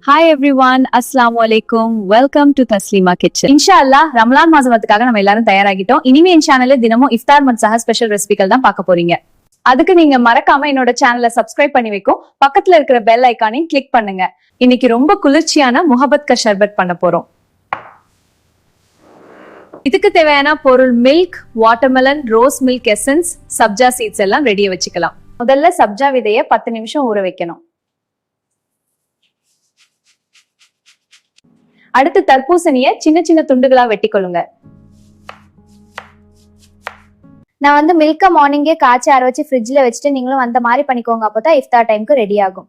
Hi everyone, Assalamu alaikum. Welcome to Taslima Kitchen. Inshallah, Ramadan மாசத்துக்காக நம்ம எல்லாரும் தயாராகிட்டோம். இனிமே என் சேனல்ல தினமும் இஃப்தார் மற்றும் சஹர் ஸ்பெஷல் ரெசிபிகள் தான் பார்க்க போறீங்க. அதுக்கு நீங்க மறக்காம என்னோட சேனலை சப்ஸ்கிரைப் பண்ணி வைக்கும். பக்கத்துல இருக்கிற பெல் ஐகானையும் கிளிக் பண்ணுங்க. இன்னைக்கு ரொம்ப குளிர்ச்சியான முஹப்பத் கா ஷர்பத் பண்ண போறோம். இதுக்கு தேவையான பொருள் milk, watermelon, rose milk essence, sabja seeds எல்லாம் ரெடியா வச்சுக்கலாம். முதல்ல சப்ஜா விதைய 10 நிமிஷம் ஊற வைக்கணும். அடுத்து தர்பூசணியை சின்ன சின்ன துண்டுகளா வெட்டி கொள்ளுங்க. நான் மில்க மார்னிங்கே காய்ச்சி ஆற வச்சு ஃப்ரிட்ஜ்ல வச்சுட்டு நீங்களும் அந்த மாதிரி பண்ணிக்கோங்க. அப்பதான் இஃப்தார் டைம்க்கு ரெடி ஆகும்.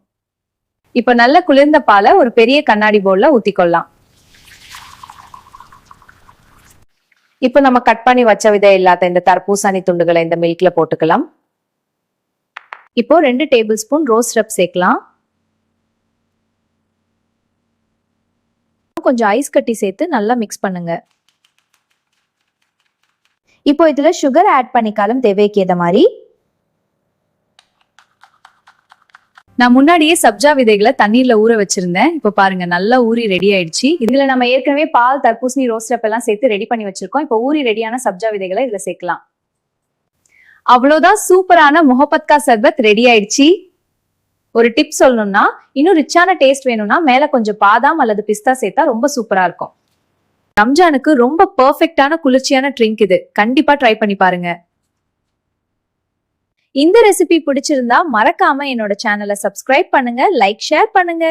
இப்ப நல்ல குளிர்ந்த பாலை ஒரு பெரிய கண்ணாடி பவுல்ல ஊத்திக்கொள்ளலாம். இப்ப நம்ம கட் பண்ணி வச்ச விதை இல்லாத இந்த தர்பூசணி துண்டுகளை இந்த மில்க்ல போட்டுக்கலாம். இப்போ 2 டேபிள் ஸ்பூன் ரோஸ் சிரப் சேர்க்கலாம். கொஞ்சம் ஐஸ் கட்டி சேர்த்து நல்லா மிக்ஸ் பண்ணுங்க. இப்போ இதுல சுகர் ஆட் பண்ணிக்காலும் தேவைக்கு ஏத மாதிரி. நான் முன்னாடியே சப்ஜா விதைகளை தண்ணீர்ல ஊற வச்சிருந்தேன். இப்போ பாருங்க நல்லா ஊறி ரெடி ஆயிடுச்சு. இதுல நம்ம ஏற்கனவே பால், தர்பூசணி, ரோஸ் சிரப் எல்லாம் சேர்த்து ரெடி பண்ணி வச்சிருக்கோம். இப்போ ஊறி ரெடியான சப்ஜா விதைகளை இதுல சேர்க்கலாம். அவ்வளவுதான், சூப்பரான முஹப்பத் கா ஷர்பத் ரெடி ஆயிடுச்சு. ஒரு டிப் சொல்லணும்னா, இன்னும் ரிச்சான டேஸ்ட் வேணும்னா மேல கொஞ்சம் பாதாம் அல்லது பிஸ்தா சேர்த்தா ரொம்ப சூப்பரா இருக்கும். ரம்ஜானுக்கு ரொம்ப பெர்ஃபெக்ட்டான குளிர்ச்சியான ட்ரிங்க் இது. கண்டிப்பா ட்ரை பண்ணி பாருங்க. இந்த ரெசிபி பிடிச்சிருந்தா மறக்காம என்னோட சேனலை சப்ஸ்கிரைப் பண்ணுங்க, லைக், ஷேர் பண்ணுங்க.